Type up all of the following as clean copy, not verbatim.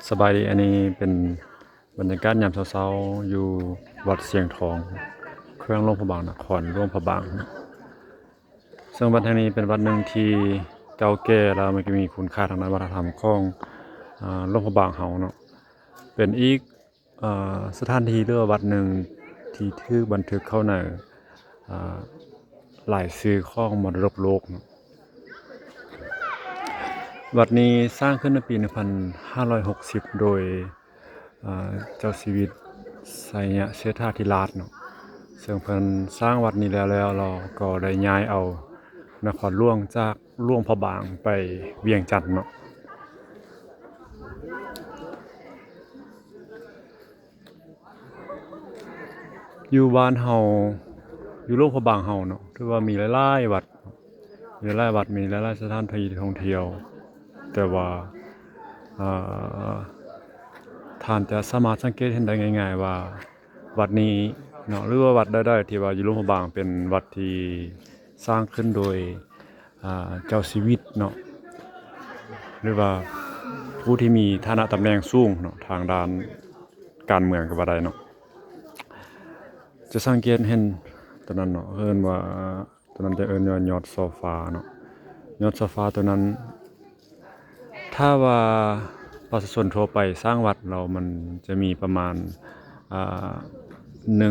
สบายดีอันนี้เป็นบรรยากาศยามเช้าๆอยู่วัดเสียงทองเครื่องหลวงพระบางนครหลวงพระบางซึ่งวัดแห่งนี้เป็นวัดหนึ่งที่เก่าแก่แล้วมันก็มีคุณค่าทางด้านวัฒนธรรมของหลวงพระบางเฮาเนาะเป็นอีกสถานที่หรือว่าวัดหนึ่งที่ถูกบันทึกเข้าในอ่าหลายชื่อของมรดกโลกเนาะวัดนี้สร้างขึ้นในปี 1560 โดยเจ้าชีวิตไสยเชษฐาธิราชเนาะซึ่งเพิ่นสร้างวัดนี้แล้วเราก็ได้ย้ายเอานครหลวงจากหลวงพระบางไปเวียงจันทน์เนาะอยู่บ้านเฮาอยู่หลวงพระบางเฮาเนาะถือว่ามีหลายๆวัดมีหลายๆวัดมีหลายๆสถานที่ท่องเที่ยวแต่ว่าอ่า ท่านจะสามารถสังเกตเห็นได้ง่ายๆว่าวัดนี้เนาะหรือว่าวัดใดๆที่ว่าอยู่หลวงพระบางเป็นวัดที่สร้างขึ้นโดยเจ้าชีวิตเนาะหรือว่าผู้ที่มีฐานะตำแหน่งสูงเนาะทางด้านการเมืองก็ว่าได้เนาะจะสังเกตเห็นตอนนั้นเนาะเอิ้นว่าตอนนั้นจะเอิ้นว่ายอดโซฟาเนาะยอดโซฟาตัวนั้นถ้าว่าประชาชนทั่วไปสร้างวัดเรามันจะมีประมาณอ่า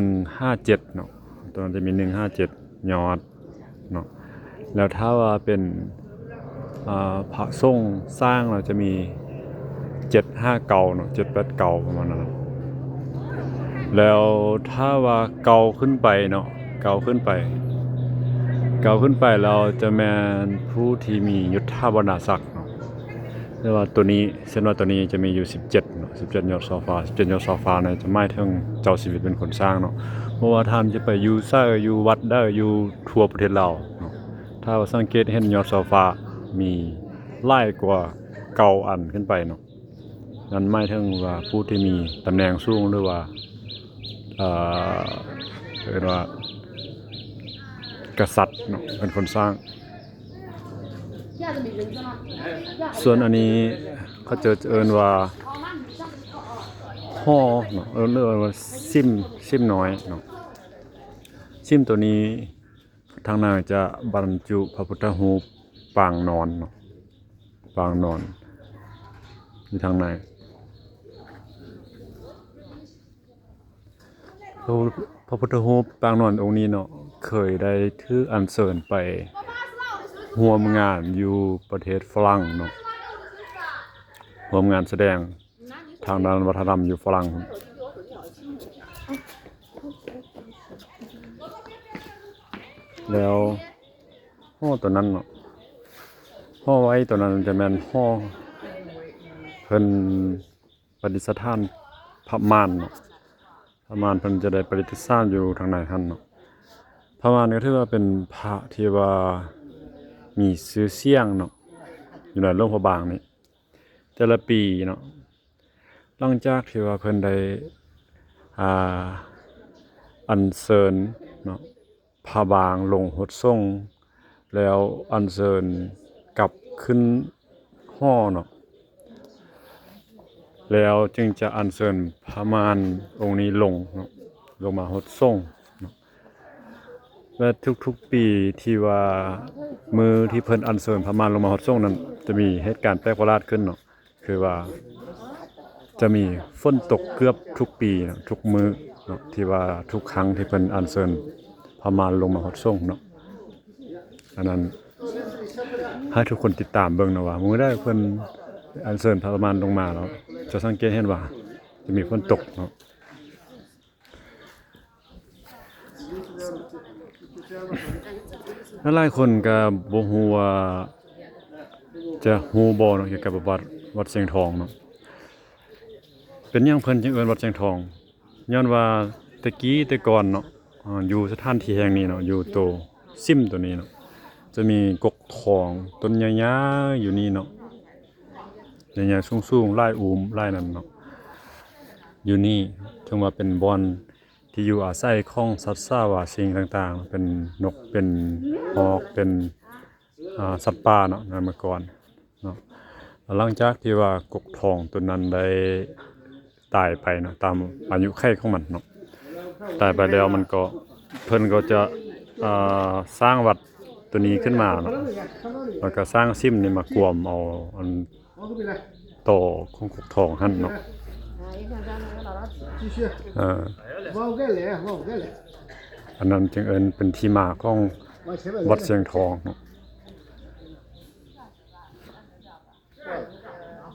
157เนาะตัวนั้นจะมี157ยอดเนาะแล้วถ้าว่าเป็นพระสงฆ์สร้างเราจะมี759เนาะ789ประมาณนั้นแล้วถ้าว่าเก่าขึ้นไปเนาะเก่าขึ้นไปเราจะแม่นผู้ที่มียุทธบรรณศักดิ์เนาะแต่ว่าตัวนี้เช่นว่าตัวนี้จะมีอยู่17เนาะ17ยอดโซฟา17ยอดโซฟาเนี่ยจะหมายถึงเจ้าชีวิตเป็นคนสร้างเนาะเพราะว่าท่านจะไปอยู่ไสอยู่วัดได้อยู่ทั่วประเทศลาวเนาะถ้าว่าสังเกตเห็นยอดโซฟามีหลายกว่าเก่าอันขึ้นไปเนาะนั่นหมายถึงว่าผู้ที่มีตำแหน่งสูงหรือว่าเอ่อเรียกว่ากษัตริย์เนาะเป็นคนสร้างส่วนอันนี้เขาจะเอิ้นว่าฮ้อเนาะเรียกว่าซิมน้อยเนาะซิมตัวนี้ทางในจะบรรจุพระพุทธรูปปางนอนเนาะปางนอนอยู่ทางในพระพุทธรูปปางนอนองค์นี้เนาะเคยได้ถูกอัญเชิญไปร่วมงานอยู่ประเทศฝรั่งเนาะร่วมงานแสดงทางด้านวัฒนธรรมอยู่ฝรั่งแล้วฮ้อตัวนั้นเนาะฮ้อไว้ตัวนั้นจะแม่นฮ้อเพิ่นประดิษฐานพระม่านเนาะพระม่านเพิ่นจะได้ประดิษฐานอยู่ทางในหั่นเนาะพระม่านก็ถือว่าเป็นพระที่ว่ามีชื่อเสียงเนาะอยู่ในหลวงพระบางนี่แต่ละปีเนาะหลังจากที่ว่าเพิ่นได้อ่าอัญเชิญเนาะพระบางลงหดส่งแล้วอัญเชิญกลับขึ้นฮ้อเนาะแล้วจึงจะอัญเชิญพระม่านองค์นี้ลงเนาะลงมาหดส่งเนาะและทุกๆปีที่ว่ามื้อที่เพิ่นอัญเชิญพระม่านลงมาหดส่งนั้นจะมีเหตุการณ์แปลกประหลาดขึ้นเนาะคือว่าจะมีฝนตกเกือบทุกปีเนาะทุกมื้อเนาะที่ว่าทุกครั้งที่เพิ่นอัญเชิญพระม่านลงมาหดส่งเนาะอันนั้นให้ทุกคนติดตามเบิ่งนะว่ามื้อใดเพิ่นอัญเชิญพระม่านลงมาแล้วจะสังเกตเห็นว่าจะมีฝนตกเนาะหลายคนก็บ่ฮู้ว่าจะฮู้บ่เนาะเกี่ยวกับวัดเสียงทองเนาะเป็นหยังเพิ่นจึงเอิ้นวัดเสียงทองย้อนว่าแต่ก่อนเนาะอยู่สถานที่แห่งนี้เนาะอยู่โตซิมตัวนี้เนาะจะมีกกทองต้นใหญ่ๆอยู่นี่เนาะใหญ่ๆสูงๆหลายอูมหลายนั่นเนาะอยู่นี่ถึงว่าเป็นบ่อนที่อยู่อาศัยของสัตว์สาวาสิ่งต่างๆเป็นนกเป็นฮอกเป็นสัตว์ป่าเนาะในเมื่อก่อนเนาะ หลังจากที่ว่ากกทองตัวนั้นได้ตายไปเนาะตามอายุขัยของมันเนาะตายไปแล้วมันก็เพิ่นก็จะสร้างวัดตัวนี้ขึ้นมาเนาะแล้วก็สร้างซิมนี่มากวมเอาอันต่อของกกทองหั่นเนาะเอออันนั้นจึงเอิ้นเป็นที่มาของวัดเสียงทองเนาะ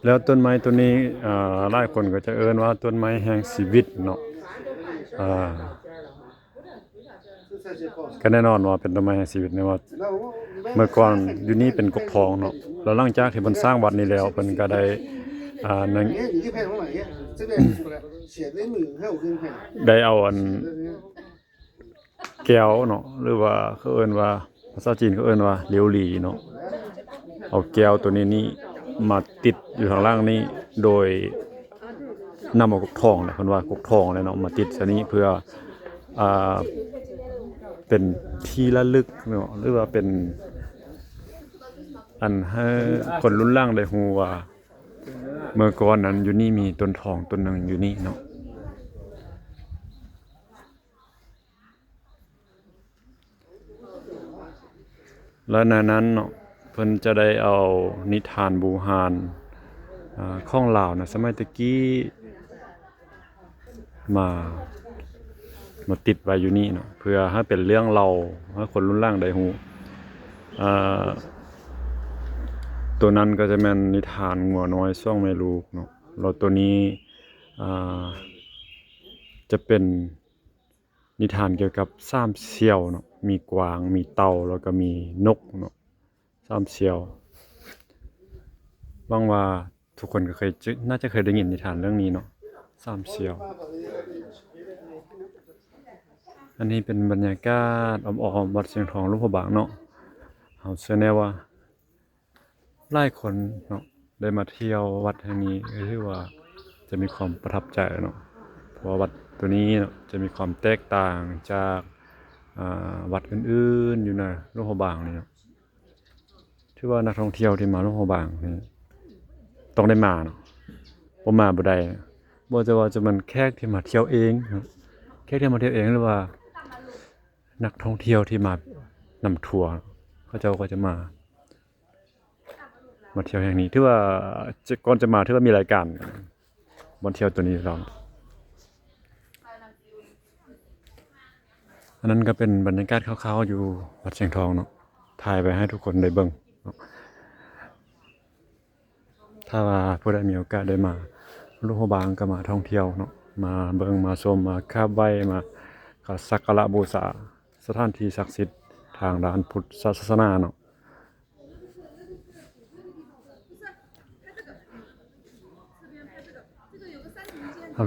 แล้วต้นไม้ต้นนี้หลายคนก็จะเอิ้นว่าต้นไม้แห่งชีวิตเนาะก็แน่นอนว่าเป็นต้นไม้แห่งชีวิตเนาะว่าเมื่อก่อนอยู่นี่เป็นกกทองเนาะแล้วหลังจากที่เพิ่นสร้างวัดนี้แล้วเพิ่นก็ได้นั่นได้เอาอันแก้วเนาะหรือว่าเขาเอิ้นว่าภาษาจีนเขาเอิ้นว่าเหลียวหลีเนาะเอาแก้วตัวนี้มาติดอยู่ข้างล่างนี้โดยนำเอากกทองเนี่ยเพิ่นว่ากกทองเลยเนาะมาติดซะนี้เพื่อเป็นที่ระลึกเนาะหรือว่าเป็นอันให้คนรุ่นหลังได้ฮู้ว่าเมื่อก่อนนั้นอยู่นี่มีต้นทองต้นหนึงอยู่นี่เนาะแล้วในนั้นเนาะเพิ่นจะได้เอานิทานบูหานของลาวนะสมัยตะกี้มาติดไว้อยู่นี่เนาะเพื่อให้เป็นเรื่องเล่าให้คนรุ่นหลังได้ฮู้ตัวนั้นก็จะแม่นนิทานงัวน้อยซ่องแม่ลูกเนาะแล้วตัวนี้จะเป็นนิทานเกี่ยวกับสามเสี่ยวเนาะมีกวางมีเต่าแล้วก็มีนกเนาะสามเสี่ยวหวังว่าทุกคนก็น่าจะเคยได้ยินนิทานเรื่องนี้เนาะสามเสี่ยวอันนี้เป็นบรรยากาศอ้อมๆวัดเสียงทองหลวงพระบางเนาะเฮาเชื่อแน่ว่าหลายคนเนาะได้มาเที่ยววัดแห่งนี้ก็ถือว่าจะมีความประทับใจเนาะเพราะว่าวัดตัวนี้เนาะจะมีความแตกต่างจากวัดอื่นๆอยู่นะหลวงพระบางนี่เนาะถือว่านักท่องเที่ยวที่มาหลวงพระบางนี่ต้องได้มาเนาะบ่มาบ่ได้บ่จะว่าจะมันแขกที่มาเที่ยวเองเนาะแขกที่มาเที่ยวเองหรือว่านักท่องเที่ยวที่มานำทัวร์เขาเจ้าก็จะมาเที่ยวแห่งนี้ถือว่าก่อนจะมาถือว่ามีรายการบ่เที่ยวตัวนี้เราอันนั้นก็เป็นบรรยากาศคร่าวๆอยู่วัดเชียงทองเนาะถ่ายไปให้ทุกคนได้เบิ่งถ้าว่าผู้ใดมีโอกาสได้มาหลวงพระบางก็มาท่องเที่ยวเนาะมาเบิ่งมาชมมากราบไหว้มาสักการะบูชาสถานที่ศักดิ์สิทธิ์ทางด้านพุทธศาสนาเนาะ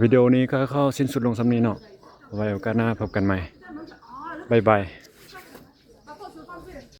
วิดีโอนี้ก็เข้าสิ้นสุดลงสำนี้เนาะไว้โอกาสหน้าพบกันใหม่บ๊ายบาย